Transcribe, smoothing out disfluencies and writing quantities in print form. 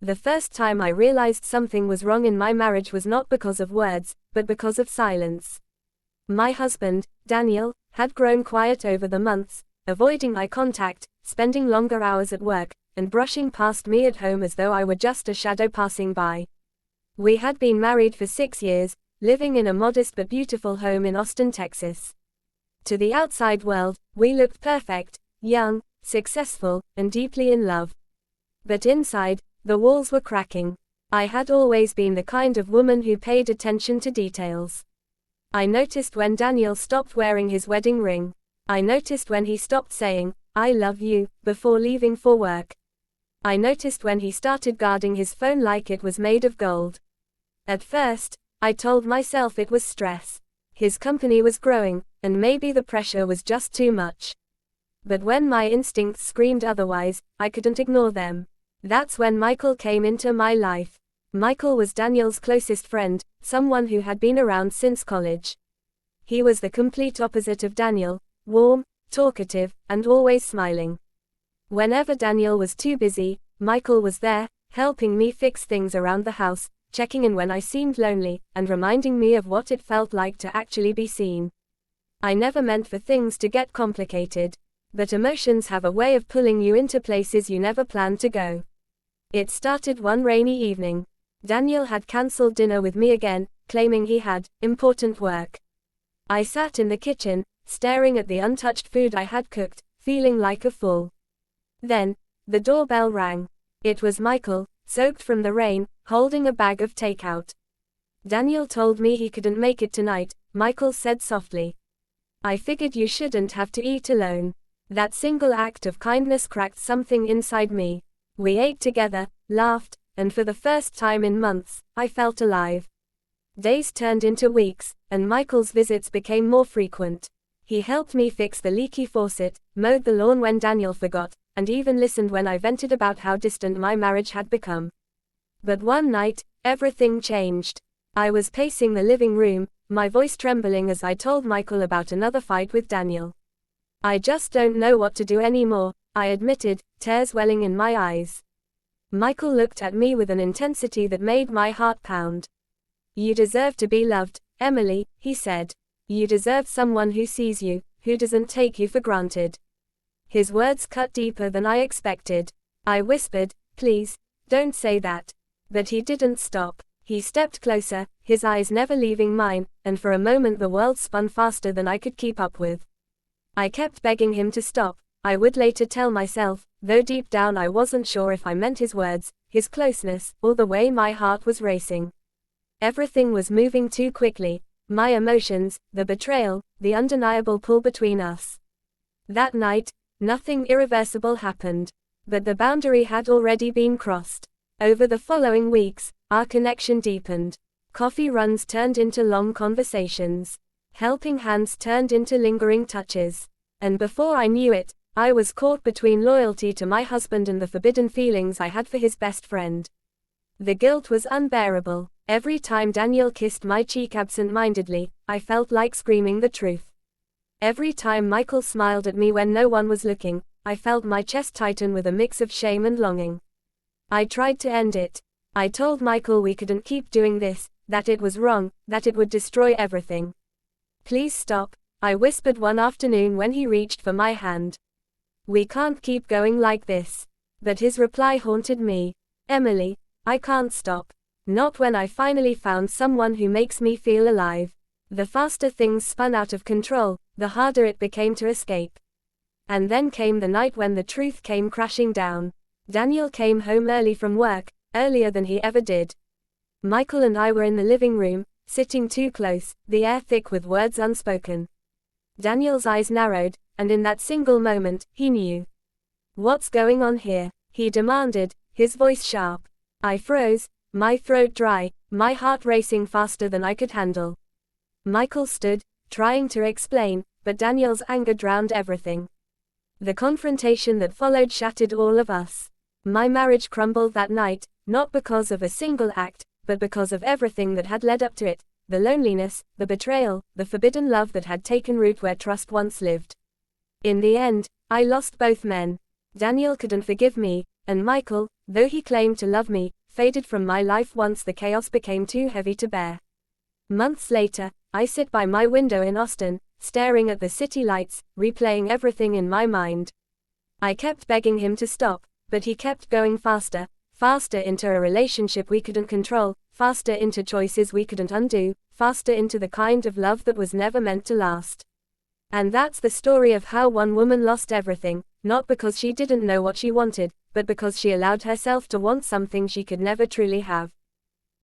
The first time I realized something was wrong in my marriage was not because of words, but because of silence. My husband, Daniel, had grown quiet over the months, avoiding eye contact, spending longer hours at work, and brushing past me at home as though I were just a shadow passing by. We had been married for 6 years, living in a modest but beautiful home in Austin, Texas. To the outside world, we looked perfect, young, successful, and deeply in love. But inside, the walls were cracking. I had always been the kind of woman who paid attention to details. I noticed when Daniel stopped wearing his wedding ring. I noticed when he stopped saying, "I love you," before leaving for work. I noticed when he started guarding his phone like it was made of gold. At first, I told myself it was stress. His company was growing, and maybe the pressure was just too much. But when my instincts screamed otherwise, I couldn't ignore them. That's when Michael came into my life. Michael was Daniel's closest friend, someone who had been around since college. He was the complete opposite of Daniel, warm, talkative, and always smiling. Whenever Daniel was too busy, Michael was there, helping me fix things around the house, checking in when I seemed lonely, and reminding me of what it felt like to actually be seen. I never meant for things to get complicated, but emotions have a way of pulling you into places you never planned to go. It started one rainy evening. Daniel had cancelled dinner with me again, claiming he had important work. I sat in the kitchen, staring at the untouched food I had cooked, feeling like a fool. Then, the doorbell rang. It was Michael, soaked from the rain, holding a bag of takeout. "Daniel told me he couldn't make it tonight," Michael said softly. "I figured you shouldn't have to eat alone." That single act of kindness cracked something inside me. We ate together, laughed, and for the first time in months, I felt alive. Days turned into weeks, and Michael's visits became more frequent. He helped me fix the leaky faucet, mowed the lawn when Daniel forgot, and even listened when I vented about how distant my marriage had become. But one night, everything changed. I was pacing the living room, my voice trembling as I told Michael about another fight with Daniel. "I just don't know what to do anymore," I admitted, tears welling in my eyes. Michael looked at me with an intensity that made my heart pound. "You deserve to be loved, Emily," he said. "You deserve someone who sees you, who doesn't take you for granted." His words cut deeper than I expected. I whispered, "Please, don't say that." But he didn't stop. He stepped closer, his eyes never leaving mine, and for a moment the world spun faster than I could keep up with. I kept begging him to stop. I would later tell myself, though deep down I wasn't sure if I meant his words, his closeness, or the way my heart was racing. Everything was moving too quickly. My emotions, the betrayal, the undeniable pull between us. That night, nothing irreversible happened. But the boundary had already been crossed. Over the following weeks, our connection deepened. Coffee runs turned into long conversations. Helping hands turned into lingering touches. And before I knew it, I was caught between loyalty to my husband and the forbidden feelings I had for his best friend. The guilt was unbearable. Every time Daniel kissed my cheek absent-mindedly, I felt like screaming the truth. Every time Michael smiled at me when no one was looking, I felt my chest tighten with a mix of shame and longing. I tried to end it. I told Michael we couldn't keep doing this, that it was wrong, that it would destroy everything. "Please stop," I whispered one afternoon when he reached for my hand. "We can't keep going like this." But his reply haunted me. "Emily, I can't stop. Not when I finally found someone who makes me feel alive." The faster things spun out of control, the harder it became to escape. And then came the night when the truth came crashing down. Daniel came home early from work, earlier than he ever did. Michael and I were in the living room, sitting too close, the air thick with words unspoken. Daniel's eyes narrowed, and in that single moment, he knew. "What's going on here?" he demanded, his voice sharp. I froze, my throat dry, my heart racing faster than I could handle. Michael stood, trying to explain, but Daniel's anger drowned everything. The confrontation that followed shattered all of us. My marriage crumbled that night, not because of a single act, but because of everything that had led up to it, the loneliness, the betrayal, the forbidden love that had taken root where trust once lived. In the end, I lost both men. Daniel couldn't forgive me, and Michael, though he claimed to love me, faded from my life once the chaos became too heavy to bear. Months later, I sit by my window in Austin, staring at the city lights, replaying everything in my mind. I kept begging him to stop, but he kept going faster, faster into a relationship we couldn't control, faster into choices we couldn't undo, faster into the kind of love that was never meant to last. And that's the story of how one woman lost everything, not because she didn't know what she wanted, but because she allowed herself to want something she could never truly have.